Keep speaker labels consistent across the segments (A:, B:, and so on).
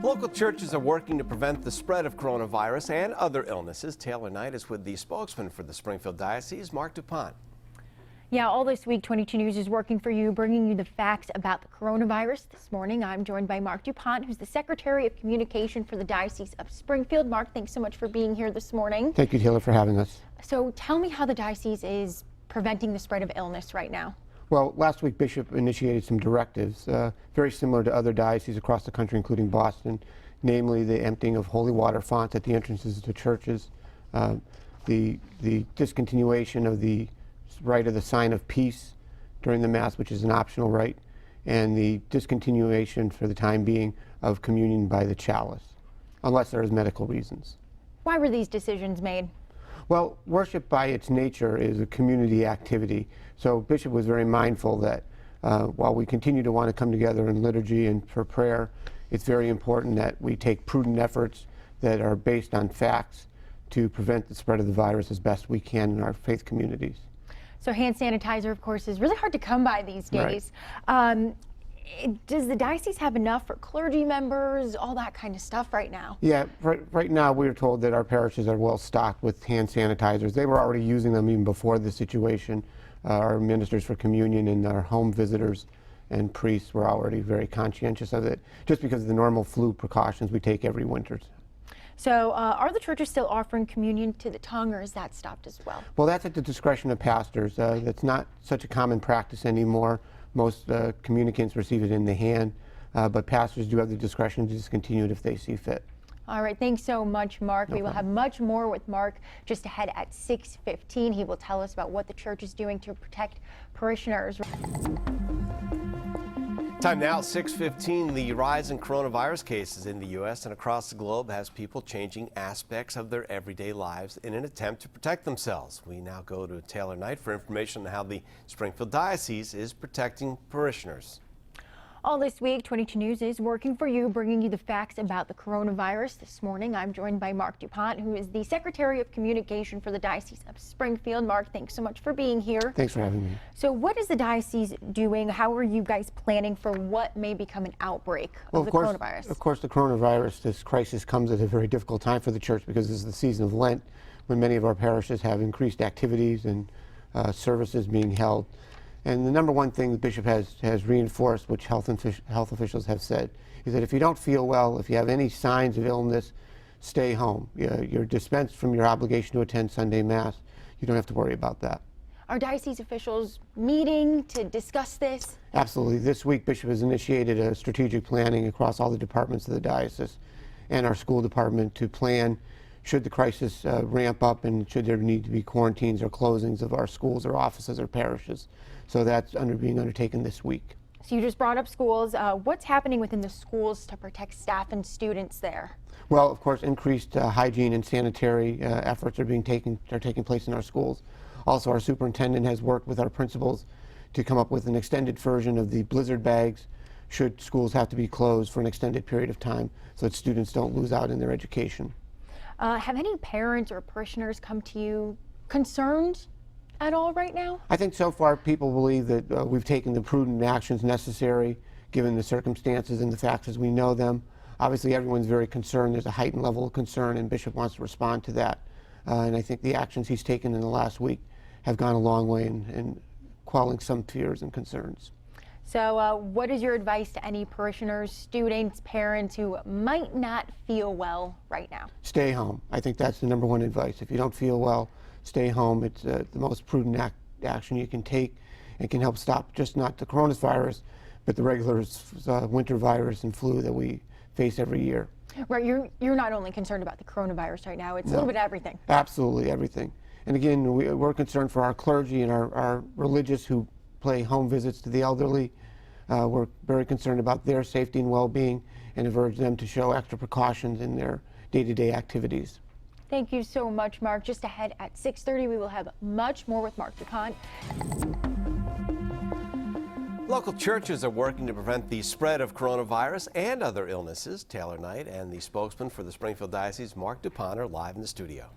A: Local churches are working to prevent the spread of coronavirus and other illnesses. Taylor Knight is with the spokesman for the Springfield Diocese, Mark DuPont.
B: Yeah, all this week, 22 News is working for you, bringing you the facts about the coronavirus. This morning, I'm joined by Mark DuPont, who's the Secretary of Communication for the Diocese of Springfield. Mark, thanks so much for being here this morning.
C: Thank you, Taylor, for having us.
B: So tell me how the diocese is preventing the spread of illness right now.
C: Well, last week, Bishop initiated some directives, very similar to other dioceses across the country, including Boston, namely the emptying of holy water fonts at the entrances to churches, the discontinuation of the rite of the sign of peace during the Mass, which is an optional rite, and the discontinuation for the time being of communion by the chalice, unless there is medical reasons.
B: Why were these decisions made?
C: Well, worship by its nature is a community activity, so Bishop was very mindful that while we continue to want to come together in liturgy and for prayer, it's very important that we take prudent efforts that are based on facts to prevent the spread of the virus as best we can in our faith communities.
B: So hand sanitizer, of course, is really hard to come by these days.
C: Right.
B: Does the diocese have enough for clergy members, all that kind of stuff right now?
C: Yeah, right now we are told that our parishes are well stocked with hand sanitizers. They were already using them even before the situation. Our ministers for communion and our home visitors and priests were already very conscientious of it, just because of the normal flu precautions we take every winter.
B: So are the churches still offering communion to the tongue, or is that stopped as well?
C: Well, that's at the discretion of pastors. That's not such a common practice anymore. Most communicants receive it in the hand, but pastors do have the discretion to discontinue it if they see fit.
B: All right, thanks so much, Mark. We will have much more with Mark just ahead at 6:15. He will tell us about what the church is doing to protect parishioners.
A: Time now, 6:15. The rise in coronavirus cases in the U.S. and across the globe has people changing aspects of their everyday lives in an attempt to protect themselves. We now go to Taylor Knight for information on how the Springfield Diocese is protecting parishioners.
B: All this week, 22 News is working for you, bringing you the facts about the coronavirus. This morning, I'm joined by Mark DuPont, who is the Secretary of Communication for the Diocese of Springfield. Mark, thanks so much for being here.
C: Thanks for having me.
B: So what is the diocese doing? How are you guys planning for what may become an outbreak of the coronavirus?
C: Of course, the coronavirus, this crisis comes at a very difficult time for the church because this is the season of Lent, when many of our parishes have increased activities and services being held. And the number one thing the Bishop has reinforced, which health officials have said, is that if you don't feel well, if you have any signs of illness, stay home. You're dispensed from your obligation to attend Sunday Mass. You don't have to worry about that.
B: Are diocese officials meeting to discuss this?
C: Absolutely. This week, Bishop has initiated a strategic planning across all the departments of the diocese and our school department to plan should the crisis ramp up and should there need to be quarantines or closings of our schools or offices or parishes. So that's being undertaken this week.
B: So you just brought up schools. What's happening within the schools to protect staff and students there?
C: Well, of course, increased hygiene and sanitary efforts are taking place in our schools. Also, our superintendent has worked with our principals to come up with an extended version of the blizzard bags should schools have to be closed for an extended period of time so that students don't lose out in their education.
B: Have any parents or parishioners come to you concerned at all right now?
C: I think so far people believe that we've taken the prudent actions necessary given the circumstances and the facts as we know them. Obviously everyone's very concerned. There's a heightened level of concern and Bishop wants to respond to that. And I think the actions he's taken in the last week have gone a long way in quelling some fears and concerns.
B: So what is your advice to any parishioners, students, parents who might not feel well right now?
C: Stay home. I think that's the number one advice. If you don't feel well, stay home. It's the most prudent action you can take and can help stop just not the coronavirus, but the regular winter virus and flu that we face every year.
B: Right, you're not only concerned about the coronavirus right now, it's a little bit of everything.
C: Absolutely everything. And again, we're concerned for our clergy and our religious who pay home visits to the elderly. We're very concerned about their safety and well-being and have urged them to show extra precautions in their day-to-day activities.
B: Thank you so much, Mark. Just ahead at 6:30, we will have much more with Mark DuPont.
A: Local churches are working to prevent the spread of coronavirus and other illnesses. Taylor Knight and the spokesman for the Springfield Diocese, Mark DuPont, are live in the studio.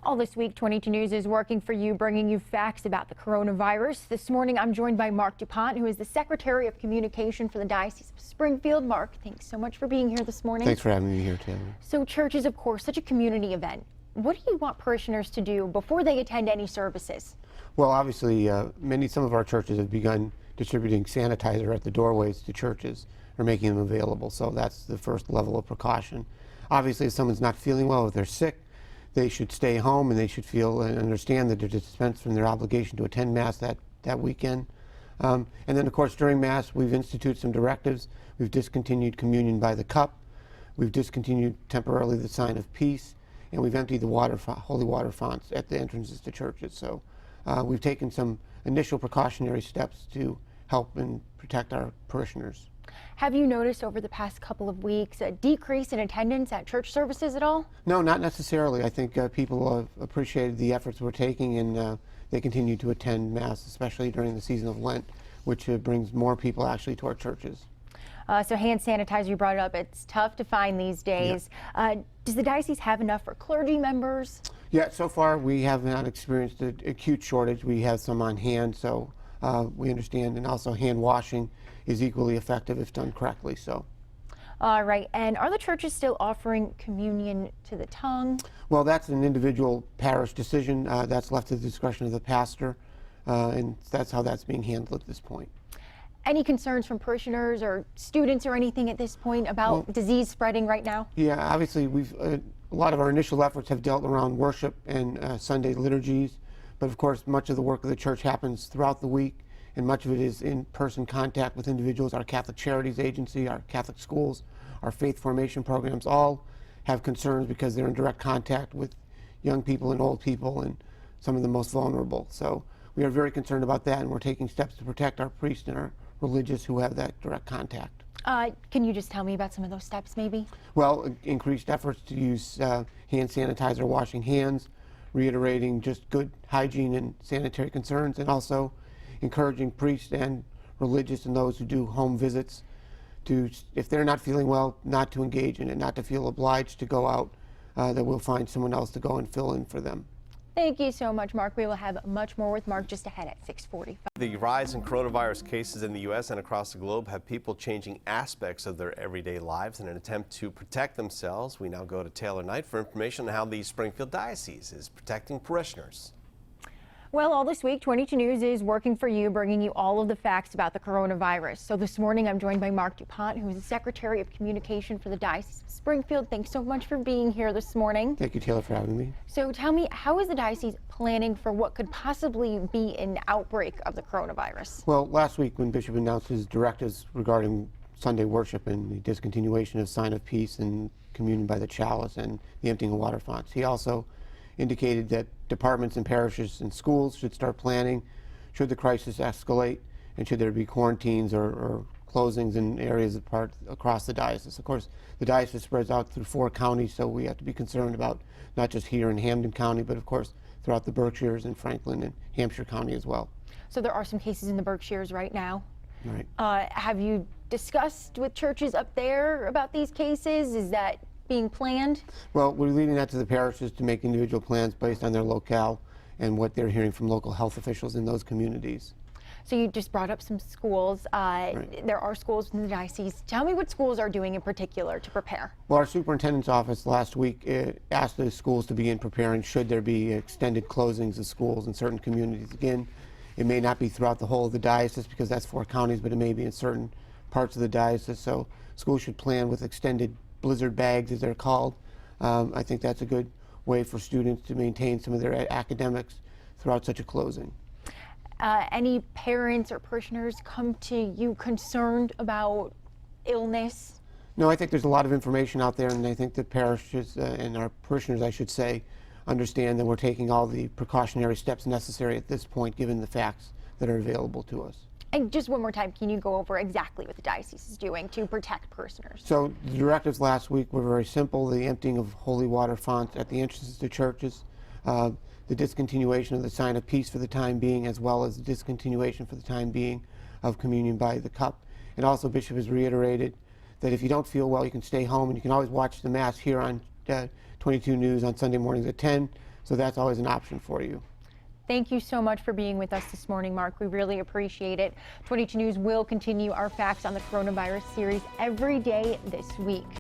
B: All this week, 22 News is working for you, bringing you facts about the coronavirus. This morning, I'm joined by Mark DuPont, who is the Secretary of Communication for the Diocese of Springfield. Mark, thanks so much for being here this morning.
C: Thanks for having me here, Taylor.
B: So church is, of course, such a community event. What do you want parishioners to do before they attend any services?
C: Well, obviously, some of our churches have begun distributing sanitizer at the doorways to churches or making them available. So that's the first level of precaution. Obviously, if someone's not feeling well, if they're sick, they should stay home, and they should feel and understand that they're dispensed from their obligation to attend Mass that weekend. And then, of course, during Mass, we've instituted some directives. We've discontinued communion by the cup. We've discontinued temporarily the sign of peace, and we've emptied the holy water fonts at the entrances to churches. So we've taken some initial precautionary steps to help and protect our parishioners.
B: Have you noticed over the past couple of weeks a decrease in attendance at church services at all?
C: No, not necessarily. I think people have appreciated the efforts we're taking, and they continue to attend Mass, especially during the season of Lent, which brings more people actually to our churches.
B: So hand sanitizer, you brought it up. It's tough to find these days. Yeah. Does the diocese have enough for clergy members? Yeah,
C: so far we have not experienced an acute shortage. We have some on hand, so we understand, and also hand washing is equally effective if done correctly. So.
B: All right, and are the churches still offering communion to the tongue?
C: Well, that's an individual parish decision. That's left to the discretion of the pastor, and that's how that's being handled at this point.
B: Any concerns from parishioners or students or anything at this point about disease spreading right now?
C: Yeah, obviously a lot of our initial efforts have dealt around worship and Sunday liturgies, but of course much of the work of the church happens throughout the week, and much of it is in-person contact with individuals. Our Catholic Charities Agency, our Catholic schools, our faith formation programs all have concerns because they're in direct contact with young people and old people and some of the most vulnerable. So we are very concerned about that, and we're taking steps to protect our priests and our religious who have that direct contact.
B: Can you just tell me about some of those steps, maybe?
C: Well, increased efforts to use hand sanitizer, washing hands, reiterating just good hygiene and sanitary concerns, and also encouraging priests and religious and those who do home visits to, if they're not feeling well, not to engage in it, not to feel obliged to go out, that we'll find someone else to go and fill in for them.
B: Thank you so much, Mark. We will have much more with Mark just ahead at 6:45.
A: The rise in coronavirus cases in the U.S. and across the globe have people changing aspects of their everyday lives in an attempt to protect themselves. We now go to Taylor Knight for information on how the Springfield Diocese is protecting parishioners.
B: Well, all this week, 22 News is working for you, bringing you all of the facts about the coronavirus. So this morning, I'm joined by Mark DuPont, who is the Secretary of Communication for the Diocese of Springfield. Thanks so much for being here this morning.
C: Thank you, Taylor, for having me.
B: So tell me, how is the diocese planning for what could possibly be an outbreak of the coronavirus?
C: Well, last week when Bishop announced his directives regarding Sunday worship and the discontinuation of sign of peace and communion by the chalice and the emptying of water fonts, he also indicated that departments and parishes and schools should start planning should the crisis escalate and should there be quarantines or closings in areas across the diocese. Of course, the diocese spreads out through 4 counties, so we have to be concerned about not just here in Hampden County, but of course throughout the Berkshires and Franklin and Hampshire County as well.
B: So there are some cases in the Berkshires right now.
C: Right.
B: Have you discussed with churches up there about these cases? Is that being planned?
C: Well, we're leaving that to the parishes to make individual plans based on their locale and what they're hearing from local health officials in those communities.
B: So you just brought up some schools.
C: Right.
B: There are schools in the diocese. Tell me what schools are doing in particular to prepare.
C: Well, our superintendent's office last week asked the schools to begin preparing should there be extended closings of schools in certain communities. Again, it may not be throughout the whole of the diocese because that's 4 counties, but it may be in certain parts of the diocese. So schools should plan with extended blizzard bags, as they're called. I think that's a good way for students to maintain some of their academics throughout such a closing.
B: Any parents or parishioners come to you concerned about illness?
C: No, I think there's a lot of information out there, and I think the parishes and our parishioners, I should say, understand that we're taking all the precautionary steps necessary at this point, given the facts that are available to us.
B: And just one more time, can you go over exactly what the diocese is doing to protect parishioners?
C: So the directives last week were very simple: the emptying of holy water fonts at the entrances to churches, the discontinuation of the sign of peace for the time being, as well as the discontinuation for the time being of communion by the cup. And also Bishop has reiterated that if you don't feel well, you can stay home, and you can always watch the Mass here on 22 News on Sunday mornings at 10, So that's always an option for you.
B: Thank you so much for being with us this morning, Mark. We really appreciate it. 22 News will continue our Facts on the Coronavirus series every day this week.